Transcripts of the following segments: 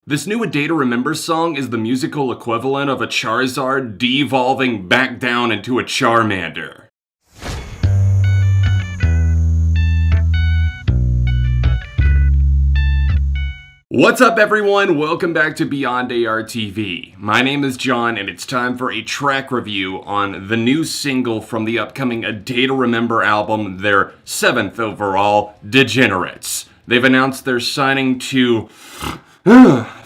This new A Day to Remember song is the musical equivalent of a Charizard devolving back down into a Charmander. What's up everyone, welcome back to Beyond ARTV. My name is John and it's time for a track review on the new single from the upcoming A Day to Remember album, their 7th overall, Degenerates. They've announced they're signing to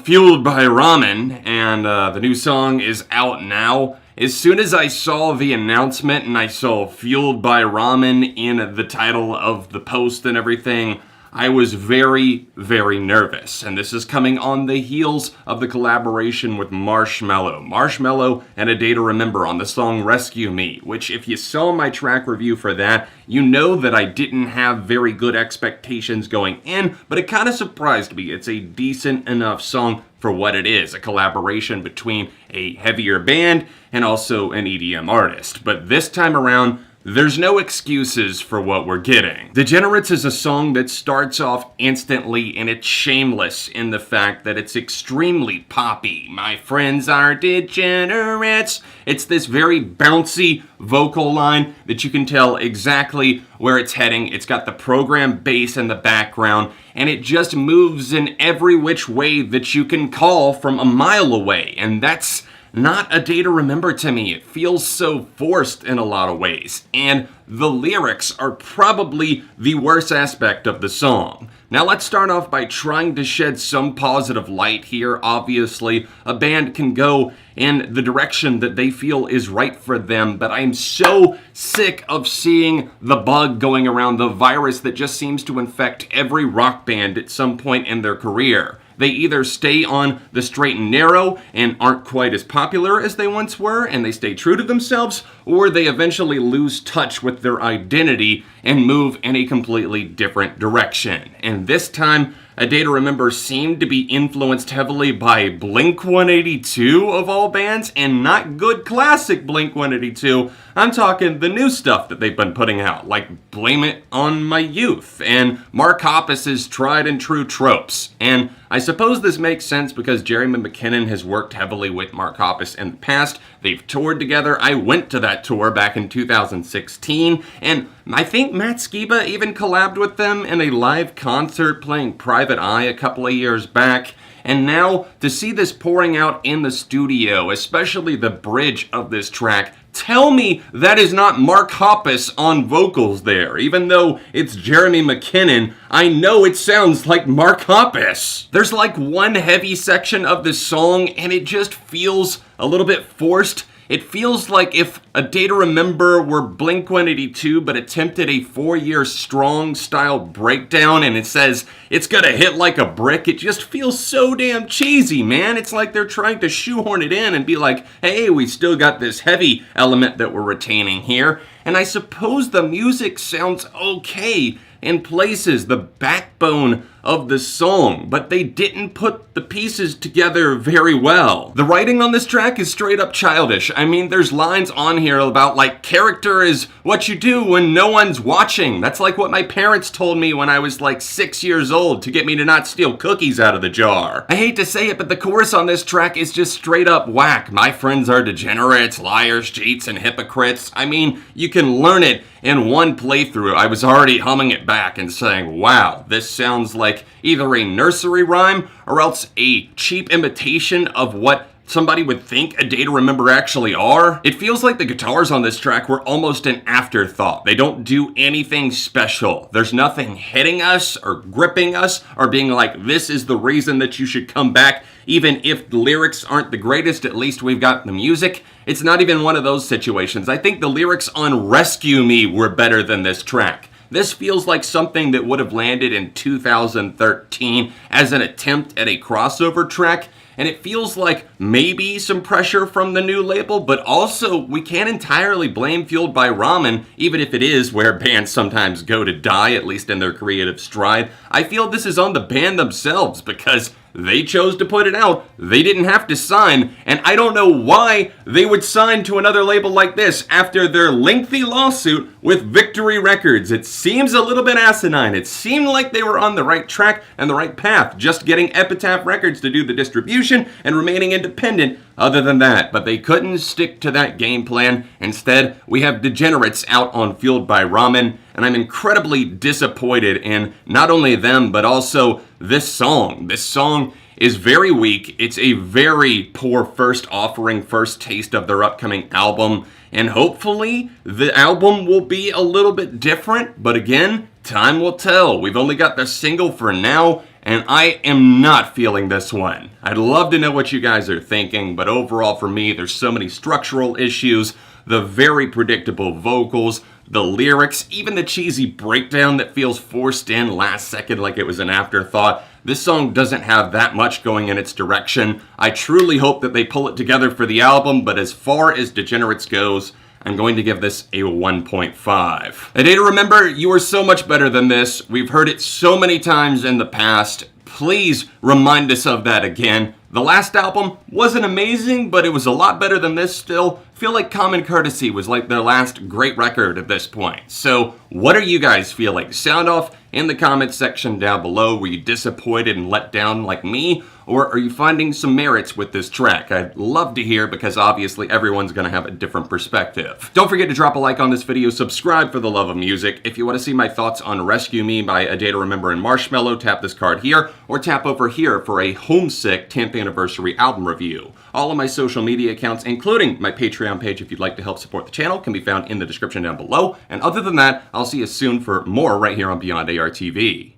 Fueled by Ramen, and the new song is out now. As soon as I saw the announcement and I saw Fueled by Ramen in the title of the post and everything, I was very, very nervous, and this is coming on the heels of the collaboration with Marshmello and A Day to Remember on the song Rescue Me, which if you saw my track review for that, you know that I didn't have very good expectations going in, but it kind of surprised me. It's a decent enough song for what it is, a collaboration between a heavier band and also an EDM artist. But this time around, there's no excuses for what we're getting. Degenerates is a song that starts off instantly, and it's shameless in the fact that it's extremely poppy. My friends are degenerates. It's this very bouncy vocal line that you can tell exactly where it's heading. It's got the program bass in the background, and it just moves in every which way that you can call from a mile away, and that's not A Day to Remember to me. It feels so forced in a lot of ways, and the lyrics are probably the worst aspect of the song. Now let's start off by trying to shed some positive light here. Obviously, a band can go in the direction that they feel is right for them, but I'm so sick of seeing the bug going around, the virus that just seems to infect every rock band at some point in their career. They either stay on the straight and narrow and aren't quite as popular as they once were, and they stay true to themselves, or they eventually lose touch with their identity and move in a completely different direction. And this time, A Day to Remember seemed to be influenced heavily by Blink-182 of all bands, and not good classic Blink-182. I'm talking the new stuff that they've been putting out, like Blame It on My Youth and Mark Hoppus's tried and true tropes. And I suppose this makes sense because Jeremy McKinnon has worked heavily with Mark Hoppus in the past. They've toured together. I went to that tour back in 2016, and I think Matt Skiba even collabed with them in a live concert playing Private Eye a couple of years back. And now, to see this pouring out in the studio, especially the bridge of this track, tell me that is not Mark Hoppus on vocals there. Even though it's Jeremy McKinnon, I know it sounds like Mark Hoppus. There's like one heavy section of this song, and it just feels a little bit forced. It feels like if A Day to Remember were Blink-182 but attempted a 4-year strong style breakdown, and it says it's gonna hit like a brick. It just feels so damn cheesy, man. It's like they're trying to shoehorn it in and be like, hey, we still got this heavy element that we're retaining here. And I suppose the music sounds okay in places, the backbone of the song, but they didn't put the pieces together very well. The writing on this track is straight up childish. I mean, there's lines on here about like, character is what you do when no one's watching. That's like what my parents told me when I was like 6 years old to get me to not steal cookies out of the jar. I hate to say it, but the chorus on this track is just straight up whack. My friends are degenerates, liars, cheats, and hypocrites. I mean, you can learn it in one playthrough. I was already humming it back and saying, wow, this sounds like either a nursery rhyme or else a cheap imitation of what somebody would think A Day to Remember actually are. It feels like the guitars on this track were almost an afterthought. They don't do anything special. There's nothing hitting us or gripping us or being like, this is the reason that you should come back. Even if the lyrics aren't the greatest, at least we've got the music. It's not even one of those situations. I think the lyrics on Rescue Me were better than this track. This feels like something that would have landed in 2013 as an attempt at a crossover track, and it feels like maybe some pressure from the new label, but also we can't entirely blame Fueled by Ramen, even if it is where bands sometimes go to die, at least in their creative stride. I feel this is on the band themselves because They chose to put it out. They didn't have to sign, and I don't know why they would sign to another label like this after their lengthy lawsuit with Victory Records. It seems a little bit asinine. It seemed like they were on the right track and the right path, just getting Epitaph Records to do the distribution and remaining independent other than that, but they couldn't stick to that game plan. Instead, we have Degenerates out on Fueled by Ramen, and I'm incredibly disappointed in not only them, but also this song. This song is very weak. It's a very poor first offering, first taste of their upcoming album, and hopefully the album will be a little bit different, but again, time will tell. We've only got the single for now, and I am not feeling this one. I'd love to know what you guys are thinking, but overall for me, there's so many structural issues, the very predictable vocals, the lyrics, even the cheesy breakdown that feels forced in last second like it was an afterthought. This song doesn't have that much going in its direction. I truly hope that they pull it together for the album, but as far as Degenerates goes, I'm going to give this a 1.5. A day to remember, you are so much better than this. We've heard it so many times in the past. Please remind us of that again. The last album wasn't amazing, but it was a lot better than this still. I feel like Common Courtesy was like their last great record at this point. So what are you guys feeling? Sound off in the comments section down below. Were you disappointed and let down like me? Or are you finding some merits with this track? I'd love to hear, because obviously everyone's going to have a different perspective. Don't forget to drop a like on this video, subscribe for the love of music. If you want to see my thoughts on Rescue Me by A Day to Remember and Marshmello, tap this card here, or tap over here for a Homesick 10th anniversary album review. All of my social media accounts, including my Patreon page if you'd like to help support the channel, can be found in the description down below. And other than that, I'll see you soon for more right here on Beyond ARTV.